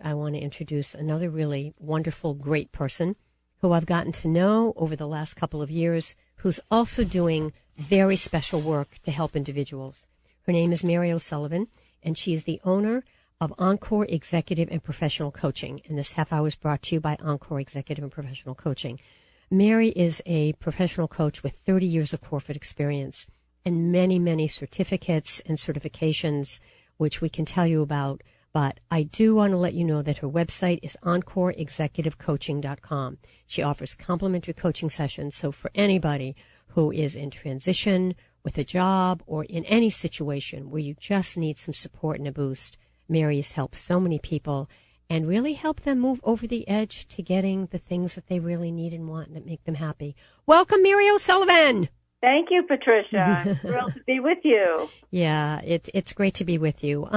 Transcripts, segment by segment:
I want to introduce another really wonderful, great person who I've gotten to know over the last couple of years, who's also doing very special work to help individuals. Her name is Mary O'Sullivan, and she is the owner of Encore Executive and Professional Coaching. And this half hour is brought to you by Encore Executive and Professional Coaching. Mary is a professional coach with 30 years of corporate experience and many, many certificates and certifications, which we can tell you about. But I do want to let you know that her website is encoreexecutivecoaching.com. She offers complimentary coaching sessions. So for anybody who is in transition with a job or in any situation where you just need some support and a boost, Mary has helped so many people and really helped them move over the edge to getting the things that they really need and want and that make them happy. Welcome, Mary O'Sullivan. Thank you, Patricia. I'm thrilled to be with you. Yeah, it's great to be with you.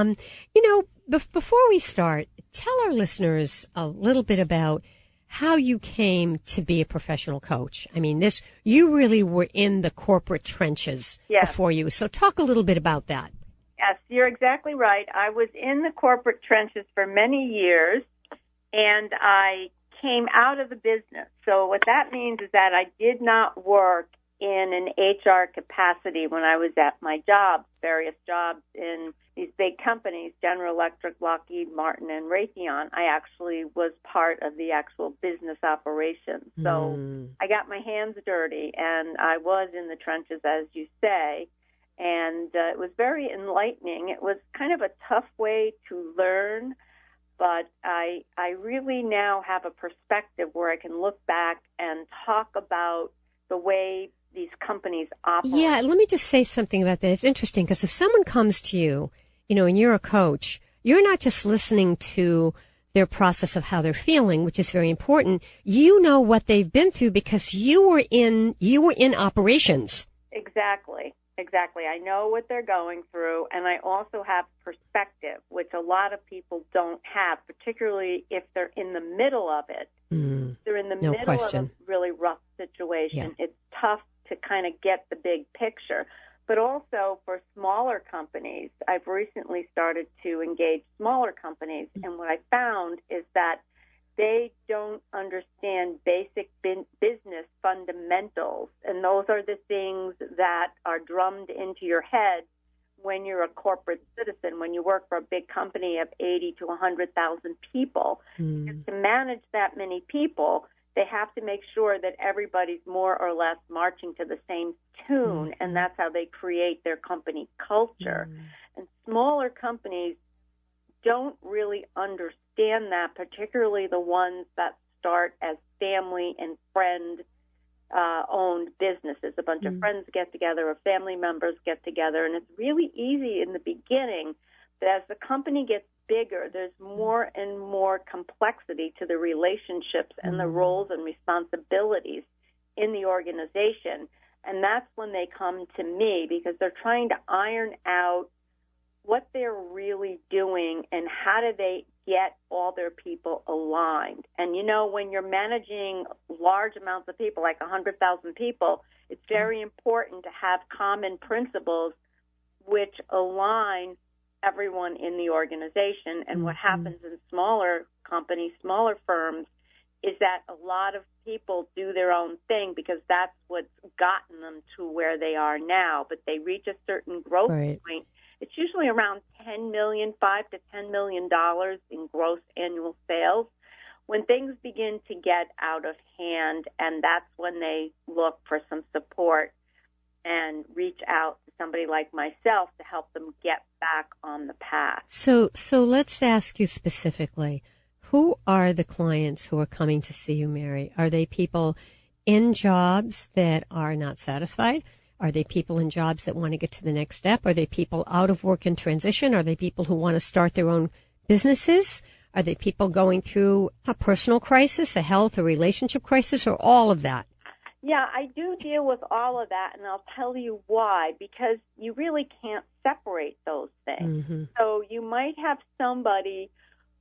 Before we start, tell our listeners a little bit about how you came to be a professional coach. I mean, you really were in the corporate trenches before you. So talk a little bit about that. Yes, you're exactly right. I was in the corporate trenches for many years, and I came out of the business. So what that means is that I did not work in an HR capacity when I was at my jobs, various jobs in these big companies, General Electric, Lockheed Martin, and Raytheon. I actually was part of the actual business operations. So I got my hands dirty, and I was in the trenches, as you say, and it was very enlightening. It was kind of a tough way to learn, but I really now have a perspective where I can look back and talk about the way these companies operate. Yeah, let me just say something about that. It's interesting because if someone comes to you, and you're a coach, you're not just listening to their process of how they're feeling, which is very important. You know what they've been through because you were in operations. Exactly. I know what they're going through, and I also have perspective, which a lot of people don't have, particularly if they're in the middle of it. They're in the middle of a really rough situation. Yeah. It's tough to kind of get the big picture. But also for smaller companies, I've recently started to engage smaller companies, and what I found is that they don't understand basic business fundamentals, and those are the things that are drummed into your head when you're a corporate citizen, when you work for a big company of 80 to 100,000 people. To manage that many people, they have to make sure that everybody's more or less marching to the same tune, and that's how they create their company culture. And smaller companies don't really understand that, particularly the ones that start as family and friend owned businesses. A bunch of friends get together or family members get together, and it's really easy in the beginning, but as the company gets bigger, there's more and more complexity to the relationships and the roles and responsibilities in the organization. And that's when they come to me because they're trying to iron out what they're really doing and how do they get all their people aligned. And, when you're managing large amounts of people, like 100,000 people, it's very important to have common principles which align everyone in the organization. And what happens in smaller companies, smaller firms, is that a lot of people do their own thing because that's what's gotten them to where they are now. But they reach a certain growth point. It's usually around $5 to $10 million in gross annual sales when things begin to get out of hand, and that's when they look for some support and reach out to somebody like myself to help them get back on the path. So let's ask you specifically, who are the clients who are coming to see you, Mary? Are they people in jobs that are not satisfied? Are they people in jobs that want to get to the next step? Are they people out of work in transition? Are they people who want to start their own businesses? Are they people going through a personal crisis, a health or relationship crisis, or all of that? Yeah, I do deal with all of that, and I'll tell you why, because you really can't separate those things. So you might have somebody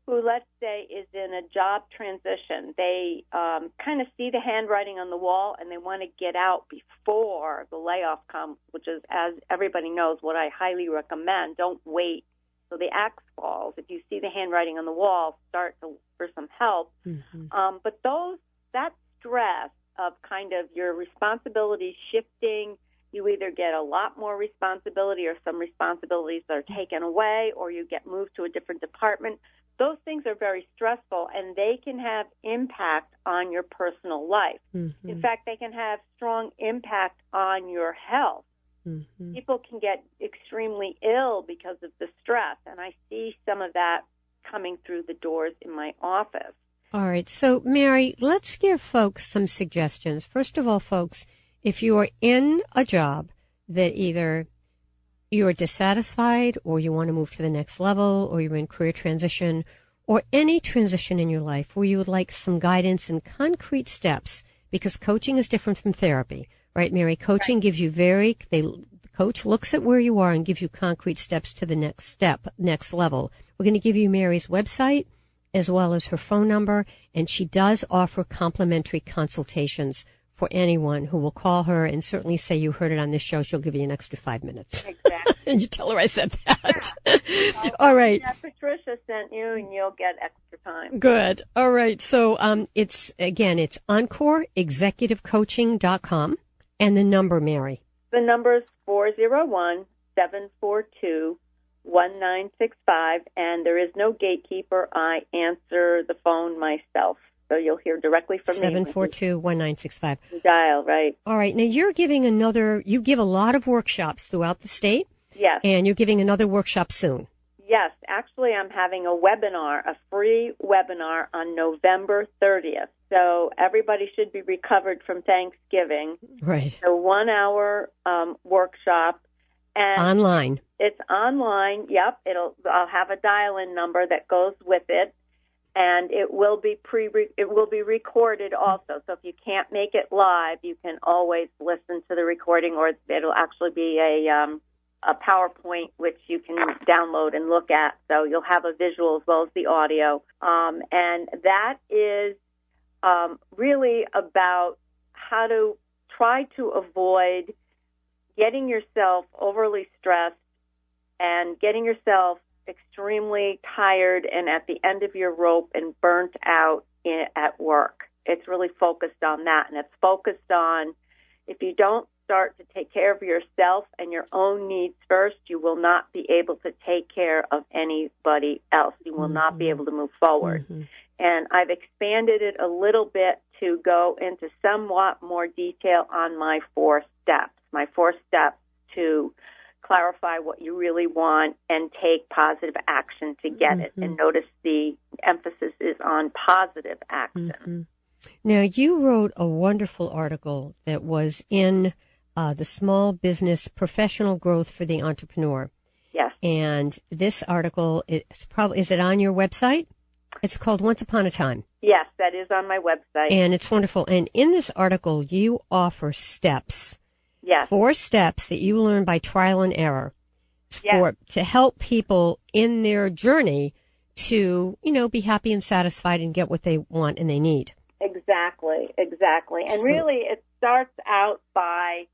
who, let's say, is in a job transition. They kind of see the handwriting on the wall, and they want to get out before the layoff comes, which is, as everybody knows, what I highly recommend. Don't wait So the axe falls. If you see the handwriting on the wall, start to, for some help. But that stress of kind of your responsibilities shifting, you either get a lot more responsibility or some responsibilities are taken away, or you get moved to a different department. Those things are very stressful, and they can have impact on your personal life. In fact, they can have strong impact on your health. People can get extremely ill because of the stress, and I see some of that coming through the doors in my office. All right. So, Mary, let's give folks some suggestions. First of all, folks, if you are in a job that either you're dissatisfied or you want to move to the next level or you're in career transition or any transition in your life where you would like some guidance and concrete steps, because coaching is different from therapy, right, Mary? Coaching gives you the coach looks at where you are and gives you concrete steps to the next level. We're going to give you Mary's website as well as her phone number, and she does offer complimentary consultations for anyone who will call her and certainly say you heard it on this show. She'll give you an extra 5 minutes. Exactly. And you tell her I said that. Yeah. All right. Yeah, Patricia sent you, and you'll get extra time. Good. All right. So it's EncoreExecutiveCoaching.com. And the number, Mary? The number is 401-742-1965, and there is no gatekeeper. I answer the phone myself. So you'll hear directly from me. 742-1965. Dial, right. All right. Now, you give a lot of workshops throughout the state. Yes. And you're giving another workshop soon. Yes. Actually, I'm having a free webinar on November 30th. So everybody should be recovered from Thanksgiving. Right. A 1-hour workshop. And online. It's online. Yep. I'll have a dial-in number that goes with it. And it will be recorded also. So if you can't make it live, you can always listen to the recording, or it'll actually be a PowerPoint which you can download and look at. So you'll have a visual as well as the audio. And that is really about how to try to avoid getting yourself overly stressed and getting yourself extremely tired and at the end of your rope and burnt out at work. It's really focused on that, and it's focused on if you don't start to take care of yourself and your own needs first, you will not be able to take care of anybody else. You will not be able to move forward. And I've expanded it a little bit to go into somewhat more detail on my 4 steps to clarify what you really want and take positive action to get it. And notice the emphasis is on positive action. Now, you wrote a wonderful article that was in the Small Business Professional Growth for the Entrepreneur. Yes. And this article, is it on your website? It's called Once Upon a Time. Yes, that is on my website. And it's wonderful. And in this article, you offer steps. Yes. 4 steps that you learn by trial and error to help people in their journey to, be happy and satisfied and get what they want and they need. Exactly. And really it starts out by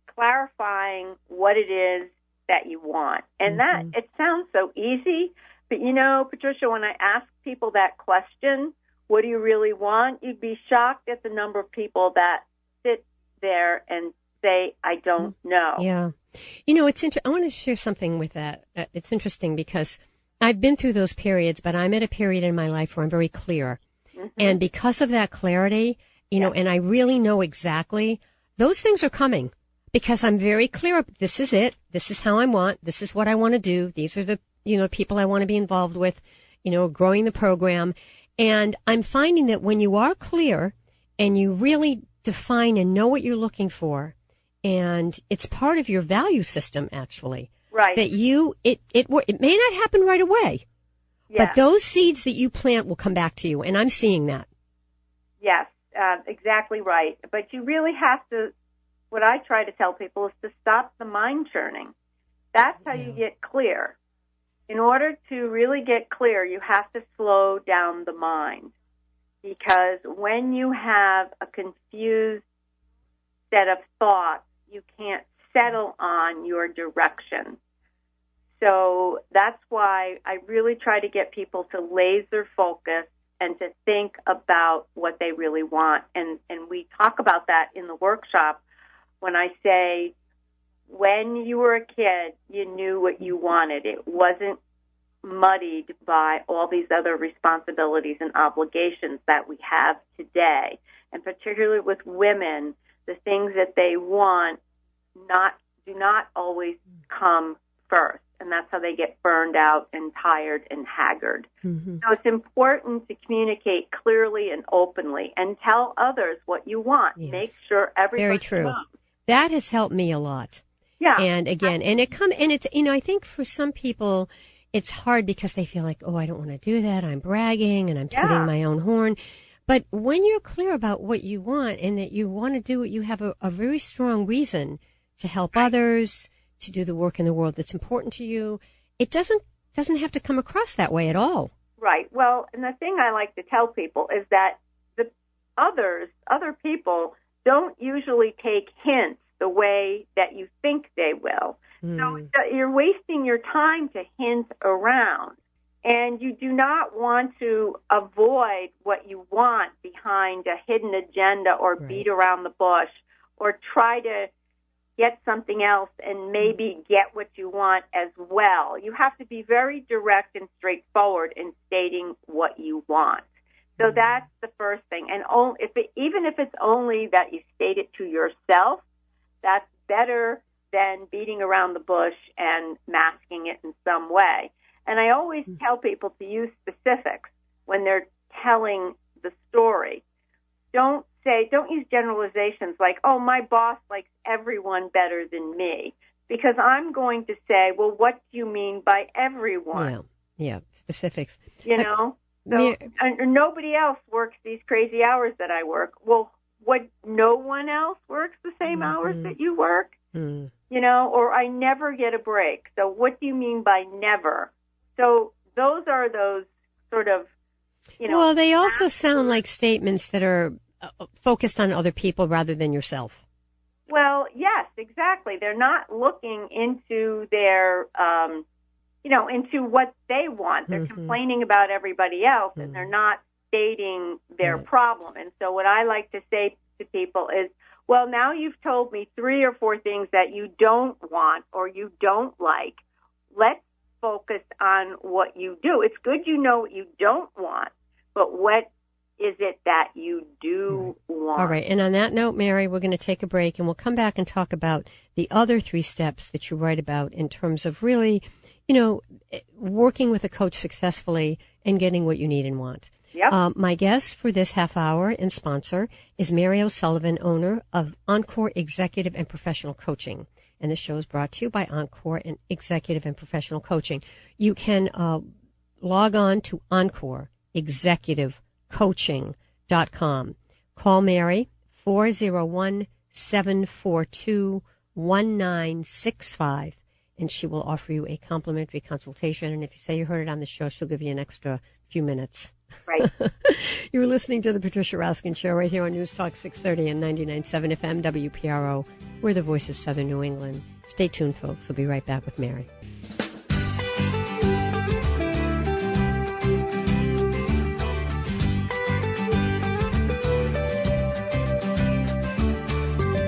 clarifying what it is that you want. And that, it sounds so easy, but Patricia, when I ask people that question, what do you really want? You'd be shocked at the number of people that sit there and say, I don't know. Yeah. It's I want to share something with that. It's interesting because I've been through those periods, but I'm at a period in my life where I'm very clear. And because of that clarity, and I really know exactly, those things are coming because I'm very clear. This is it. This is how I want. This is what I want to do. These are the, people I want to be involved with, growing the program. And I'm finding that when you are clear and you really define and know what you're looking for, and it's part of your value system, actually. Right. That it may not happen right away, but those seeds that you plant will come back to you, and I'm seeing that. Yes, exactly right. But you really have to, what I try to tell people is to stop the mind churning. That's how you get clear. In order to really get clear, you have to slow down the mind. Because when you have a confused set of thoughts, you can't settle on your direction. so that's why I really try to get people to laser focus and to think about what they really want. And we talk about that in the workshop when I say, when you were a kid, you knew what you wanted. It wasn't muddied by all these other responsibilities and obligations that we have today. And particularly with women, the things that they want do not always come first. And that's how they get burned out and tired and haggard. Mm-hmm. So it's important to communicate clearly and openly and tell others what you want. Yes. Make sure everybody Very true. knows. That has helped me a lot. Yeah. And again, it's, I think for some people, it's hard because they feel like, oh, I don't want to do that. I'm bragging and I'm tooting my own horn. But when you're clear about what you want and that you want to do it, you have a very strong reason to help others, to do the work in the world that's important to you. It doesn't have to come across that way at all. Right. Well, and the thing I like to tell people is that the other people don't usually take hints the way that you think they will. So you're wasting your time to hint around. And you do not want to avoid what you want behind a hidden agenda or beat around the bush or try to get something else and maybe get what you want as well. You have to be very direct and straightforward in stating what you want. So that's the first thing. And even if it's only that you state it to yourself, that's better than beating around the bush and masking it in some way. And I always tell people to use specifics when they're telling the story. Don't use generalizations like, oh, my boss likes everyone better than me, because I'm going to say, well, what do you mean by everyone? Yeah, specifics. So nobody else works these crazy hours that I work. Well, no one else works the same hours that you work? Or I never get a break. So what do you mean by never? So those are those sort of, Well, they also sound like statements that are focused on other people rather than yourself. Well, yes, exactly. They're not looking into their, into what they want. They're complaining about everybody else, and they're not stating their problem. And so what I like to say to people is, well, now you've told me 3 or 4 things that you don't want or you don't like. Let's focus on what you do. It's good you know what you don't want, but what is it that you do want? All right. And on that note, Mary, we're going to take a break, and we'll come back and talk about the other 3 steps that you write about in terms of really, working with a coach successfully and getting what you need and want. Yep. My guest for this half hour and sponsor is Mary O'Sullivan, owner of Encore Executive and Professional Coaching. And the show is brought to you by Encore and Executive and Professional Coaching. You can log on to Encore Executive Coaching.com. Call Mary 401-742-1965, and she will offer you a complimentary consultation. And if you say you heard it on the show, she'll give you an extra few minutes. Right. You're listening to the Patricia Raskin Show right here on News Talk 630 and 99.7 FM WPRO. We're the voice of Southern New England. Stay tuned, folks. We'll be right back with Mary.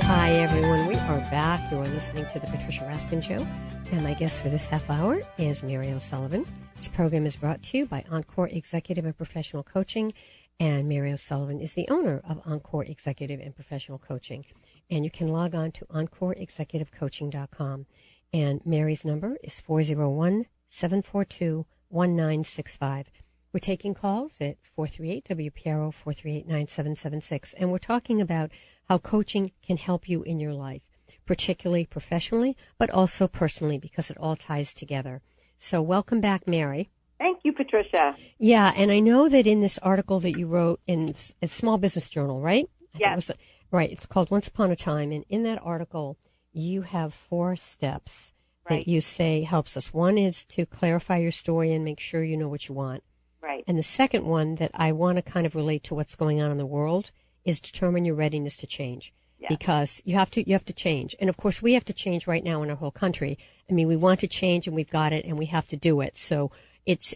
Hi, everyone. We are back. You are listening to the Patricia Raskin Show. And my guest for this half hour is Mary O'Sullivan. This program is brought to you by Encore Executive and Professional Coaching. And Mary O'Sullivan is the owner of Encore Executive and Professional Coaching. And you can log on to EncoreExecutiveCoaching.com. And Mary's number is 401-742-1965. We're taking calls at 438-WPRO, 438-9776. And we're talking about how coaching can help you in your life, particularly professionally, but also personally, because it all ties together. So welcome back, Mary. Thank you, Patricia. Yeah, and I know that in this article that you wrote in a Small Business Journal, right? Yes. Right. It's called Once Upon a Time. And in that article, you have 4 steps that you say helps us. One is to clarify your story and make sure you know what you want. Right. And the second one that I want to kind of relate to what's going on in the world is determine your readiness to change. because you have to change. And of course, we have to change right now in our whole country. I mean, we want to change and we've got it and we have to do it. So it's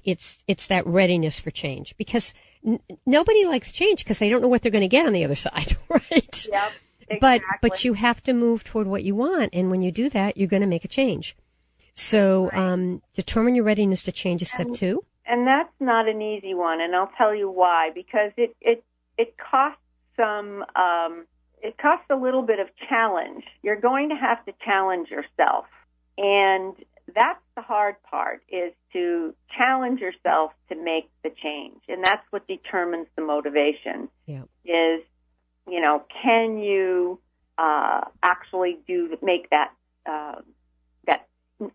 that readiness for change, because nobody likes change because they don't know what they're going to get on the other side, right? Yep. Exactly. But you have to move toward what you want, and when you do that, you're going to make a change. So determine your readiness to change is step 2. And that's not an easy one, and I'll tell you why. Because it costs it costs a little bit of challenge. You're going to have to challenge yourself, and that's the hard part, is to challenge yourself to make the change, and that's what determines the motivation. Yeah. Is, can you actually make that that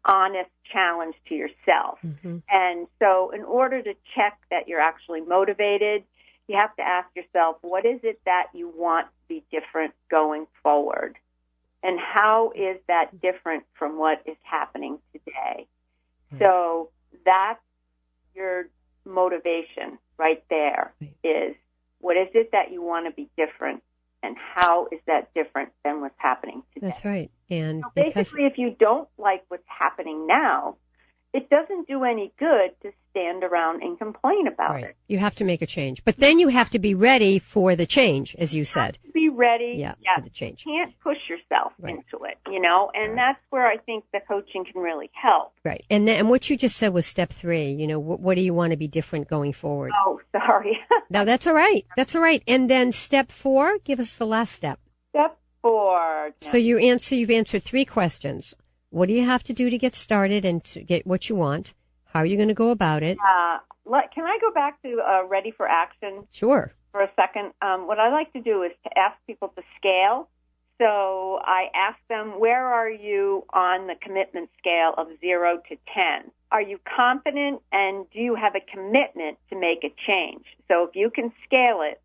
honest challenge to yourself? Mm-hmm. And so in order to check that you're actually motivated, you have to ask yourself, what is it that you want to be different going forward? And how is that different from what is happening today? Right. So that's your motivation right there, is what is it that you want to be different, and how is that different than what's happening today? That's right. And so basically, if you don't like what's happening now, it doesn't do any good to stand around and complain about it. You have to make a change. But then you have to be ready for the change, as you said. You have to be ready for the change. You can't push yourself into it, and that's where I think the coaching can really help. Right. And what you just said was step 3. What do you want to be different going forward? Oh, sorry. No, that's all right. That's all right. And then step 4, give us the last step. Step 4. So you've answered 3 questions. What do you have to do to get started and to get what you want? How are you going to go about it? Can I go back to ready for action? Sure. For a second. What I like to do is to ask people to scale. So I ask them, where are you on the commitment scale of 0 to 10? Are you confident, and do you have a commitment to make a change? So if you can scale it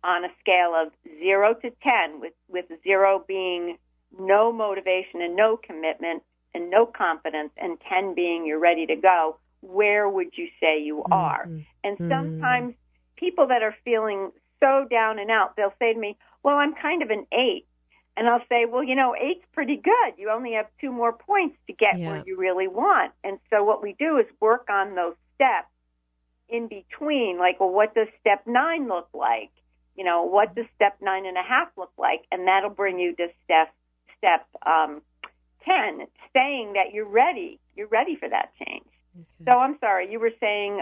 on a scale of 0 to 10, with 0 being no motivation and no commitment and no confidence, and 10 being you're ready to go, where would you say you are? And sometimes people that are feeling so down and out, they'll say to me, well, I'm kind of an 8. And I'll say, well, 8's pretty good. You only have 2 more points to get where you really want. And so what we do is work on those steps in between, like, well, what does step 9 look like? What does step 9.5 look like? And that'll bring you to step 10, saying that you're ready for that change. Okay. So I'm sorry, you were saying...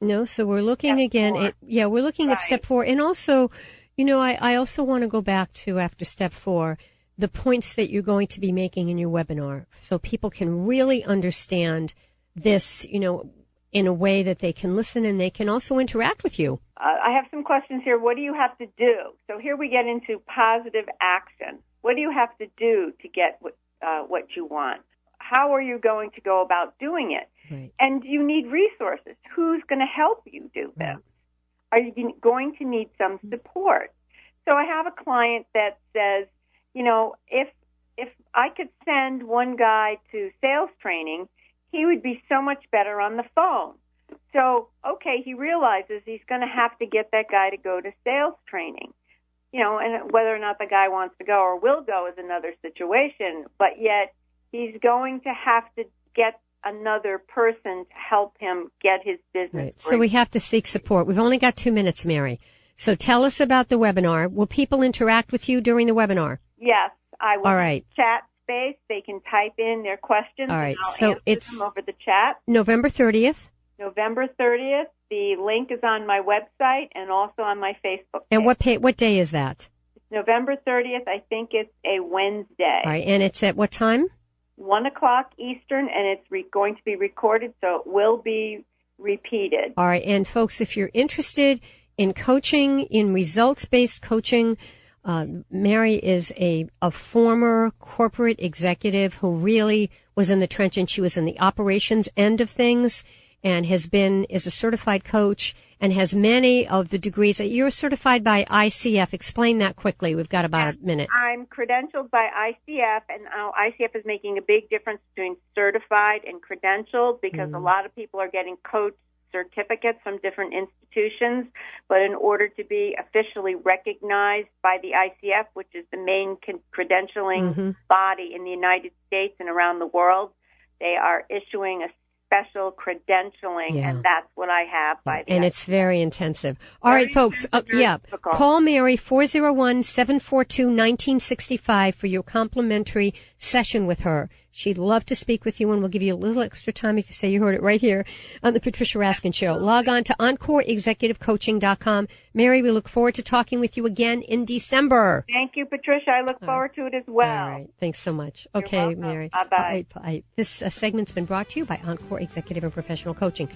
no, so we're looking again. We're looking at step 4. And also, I also want to go back to, after step 4, the points that you're going to be making in your webinar, so people can really understand this, in a way that they can listen and they can also interact with you. I have some questions here. What do you have to do? So here we get into positive action. What do you have to do to get what you want? How are you going to go about doing it? Right. And you need resources. Who's going to help you do this? Are you going to need some support? So I have a client that says, if I could send one guy to sales training, he would be so much better on the phone. So, okay, he realizes he's going to have to get that guy to go to sales training. And whether or not the guy wants to go or will go is another situation, but yet he's going to have to get another person to help him get his business. Right. So we have to seek support. We've only got 2 minutes, Mary. So tell us about the webinar. Will people interact with you during the webinar? Yes, I will. All right. Chat space. They can type in their questions. All right. And I'll so answer it's them over the chat. November 30th. November 30th. The link is on my website and also on my Facebook page. And what day is that? November 30th. I think it's a Wednesday. All right. And it's at what time? 1 o'clock Eastern, and it's going to be recorded, so it will be repeated. All right. And folks, if you're interested in coaching, in results-based coaching, Mary is a former corporate executive who really was in the trench, and she was in the operations end of things, and is a certified coach and has many of the degrees. You're certified by ICF. Explain that quickly. We've got about a minute. I'm credentialed by ICF, and ICF is making a big difference between certified and credentialed, because a lot of people are getting coached certificates from different institutions, but in order to be officially recognized by the ICF, which is the main credentialing body in the United States and around the world, they are issuing a special credentialing, and that's what I have by the And ICF. it's very intensive. All right, folks. Call Mary 401-742-1965 for your complimentary session with her. She'd love to speak with you, and we'll give you a little extra time if you say you heard it right here on the Patricia Raskin Show. Log on to EncoreExecutiveCoaching.com. Mary, we look forward to talking with you again in December. Thank you, Patricia. I look forward to it as well. All right. Thanks so much. You're Okay, welcome. Mary. Bye-bye. All right, this segment's been brought to you by Encore Executive and Professional Coaching.